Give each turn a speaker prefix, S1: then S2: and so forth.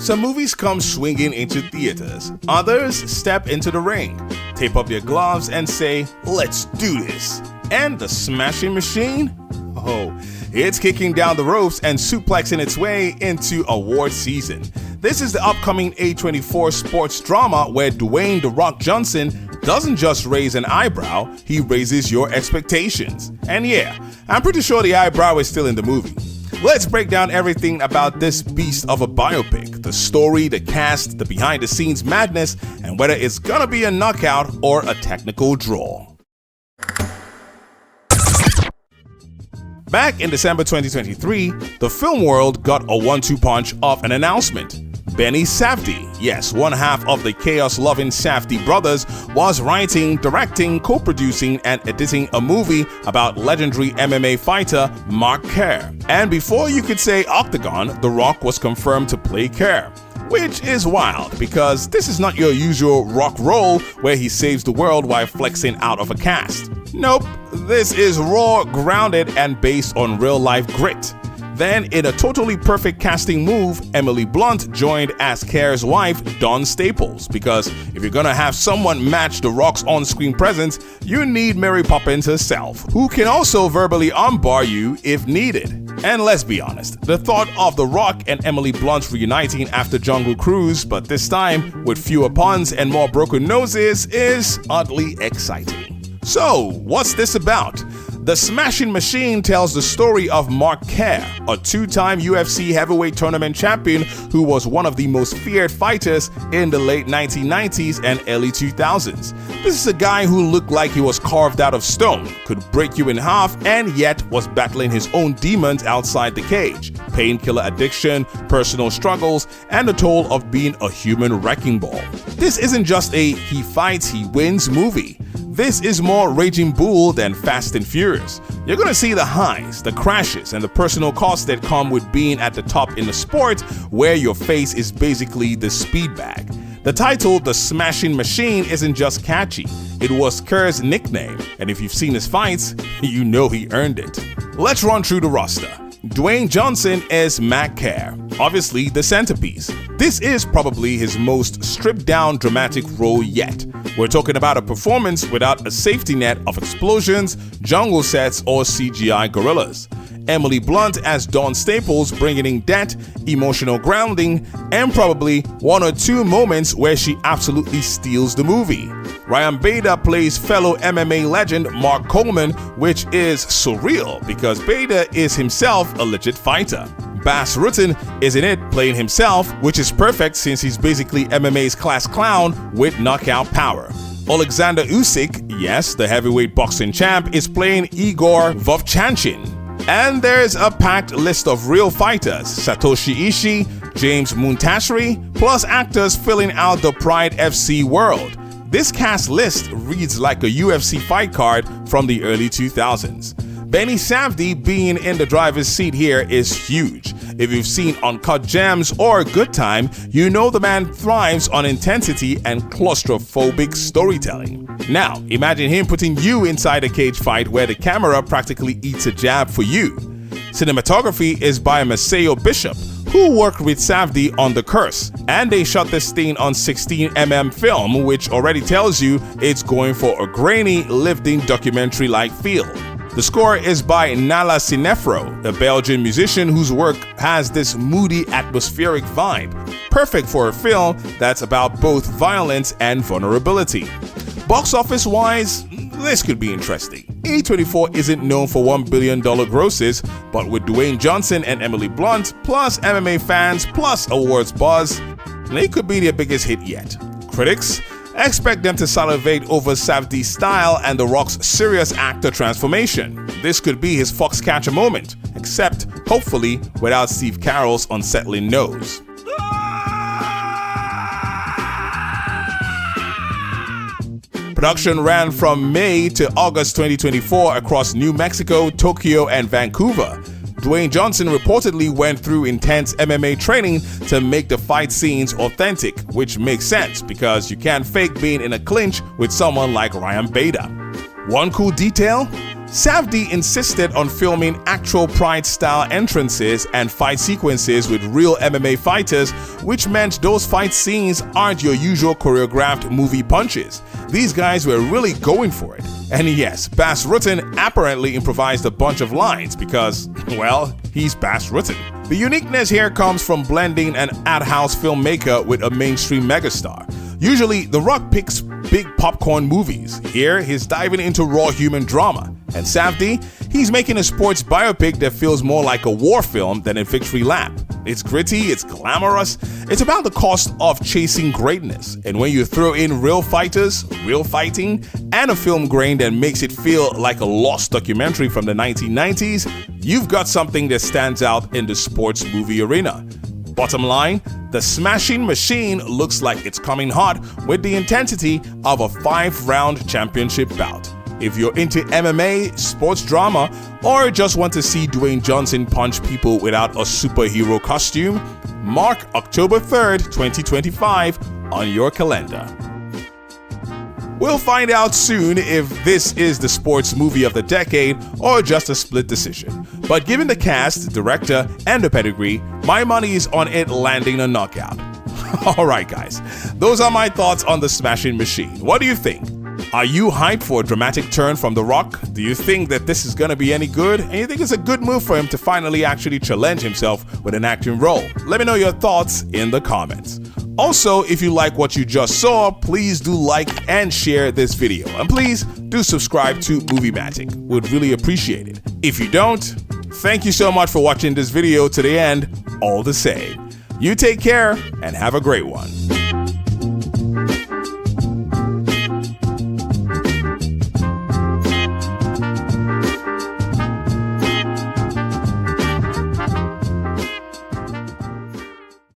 S1: Some movies come swinging into theaters, others step into the ring, tape up their gloves and say, "Let's do this." And the smashing machine? Oh, it's kicking down the ropes and suplexing its way into award season. This is the upcoming A24 sports drama where Dwayne "The Rock" Johnson doesn't just raise an eyebrow, he raises your expectations. And yeah, I'm pretty sure the eyebrow is still in the movie. Let's break down everything about this beast of a biopic, the story, the cast, the behind-the-scenes madness, and whether it's gonna be a knockout or a technical draw. Back in December 2023, the film world got a 1-2 punch of an announcement. Benny Safdie, yes, one half of the chaos-loving Safdie brothers, was writing, directing, co-producing, and editing a movie about legendary MMA fighter Mark Kerr. And before you could say Octagon, The Rock was confirmed to play Kerr. Which is wild, because this is not your usual Rock role where he saves the world while flexing out of a cast. Nope, this is raw, grounded, and based on real-life grit. Then, in a totally perfect casting move, Emily Blunt joined as Kerr's wife, Dawn Staples, because if you're gonna have someone match The Rock's on-screen presence, you need Mary Poppins herself, who can also verbally armbar you if needed. And let's be honest, the thought of The Rock and Emily Blunt reuniting after Jungle Cruise, but this time with fewer puns and more broken noses, is oddly exciting. So, what's this about? The Smashing Machine tells the story of Mark Kerr, a two-time UFC heavyweight tournament champion who was one of the most feared fighters in the late 1990s and early 2000s. This is a guy who looked like he was carved out of stone, could break you in half, and yet was battling his own demons outside the cage: painkiller addiction, personal struggles, and the toll of being a human wrecking ball. This isn't just a he fights, he wins movie. This is more Raging Bull than Fast and Furious. You're gonna see the highs, the crashes, and the personal costs that come with being at the top in the sport where your face is basically the speed bag. The title, The Smashing Machine, isn't just catchy. It was Kerr's nickname, and if you've seen his fights, you know he earned it. Let's run through the roster. Dwayne Johnson is Mark Kerr, obviously the centerpiece. This is probably his most stripped-down dramatic role yet. We're talking about a performance without a safety net of explosions, jungle sets, or CGI gorillas. Emily Blunt as Dawn Staples, bringing in depth, emotional grounding, and probably one or two moments where she absolutely steals the movie. Ryan Bader plays fellow MMA legend Mark Coleman, which is surreal because Bader is himself a legit fighter. Bas Rutten is in it playing himself, which is perfect since he's basically MMA's class clown with knockout power. Alexander Usyk, yes, the heavyweight boxing champ, is playing Igor Vovchanchin. And there's a packed list of real fighters: Satoshi Ishii, James Muntashri, plus actors filling out the Pride FC world. This cast list reads like a UFC fight card from the early 2000s. Benny Safdie being in the driver's seat here is huge. If you've seen Uncut Gems or Good Time, you know the man thrives on intensity and claustrophobic storytelling. Now, imagine him putting you inside a cage fight where the camera practically eats a jab for you. Cinematography is by Maceo Bishop, who worked with Safdie on The Curse, and they shot this thing on 16mm film, which already tells you it's going for a grainy, lived-in documentary-like feel. The score is by Nala Sinefro, a Belgian musician whose work has this moody, atmospheric vibe, perfect for a film that's about both violence and vulnerability. Box office-wise, this could be interesting. A24 isn't known for $1 billion grosses, but with Dwayne Johnson and Emily Blunt, plus MMA fans, plus awards buzz, they could be their biggest hit yet. Critics expect them to salivate over Safdie's style and The Rock's serious actor transformation. This could be his Foxcatcher moment, except, hopefully, without Steve Carell's unsettling nose. Production ran from May to August 2024 across New Mexico, Tokyo, and Vancouver. Dwayne Johnson reportedly went through intense MMA training to make the fight scenes authentic, which makes sense because you can't fake being in a clinch with someone like Ryan Bader. One cool detail? Safdie insisted on filming actual Pride-style entrances and fight sequences with real MMA fighters, which meant those fight scenes aren't your usual choreographed movie punches. These guys were really going for it. And yes, Bas Rutten apparently improvised a bunch of lines because, well, he's Bas Rutten. The uniqueness here comes from blending an art house filmmaker with a mainstream megastar. Usually, The Rock picks big popcorn movies. Here, he's diving into raw human drama. And Safdie, he's making a sports biopic that feels more like a war film than a victory lap. It's gritty, it's glamorous, it's about the cost of chasing greatness. And when you throw in real fighters, real fighting, and a film grain that makes it feel like a lost documentary from the 1990s, you've got something that stands out in the sports movie arena. Bottom line, the Smashing Machine looks like it's coming hot with the intensity of a 5-round championship bout. If you're into MMA, sports drama, or just want to see Dwayne Johnson punch people without a superhero costume, mark October 3rd, 2025 on your calendar. We'll find out soon if this is the sports movie of the decade or just a split decision. But given the cast, director, and the pedigree, my money is on it landing a knockout. Alright guys, those are my thoughts on the Smashing Machine. What do you think? Are you hyped for a dramatic turn from The Rock? Do you think that this is gonna be any good? And you think it's a good move for him to finally actually challenge himself with an acting role? Let me know your thoughts in the comments. Also, if you like what you just saw, please do like and share this video. And please do subscribe to Moviematic. Would really appreciate it. If you don't, thank you so much for watching this video to the end all the same. You take care and have a great one.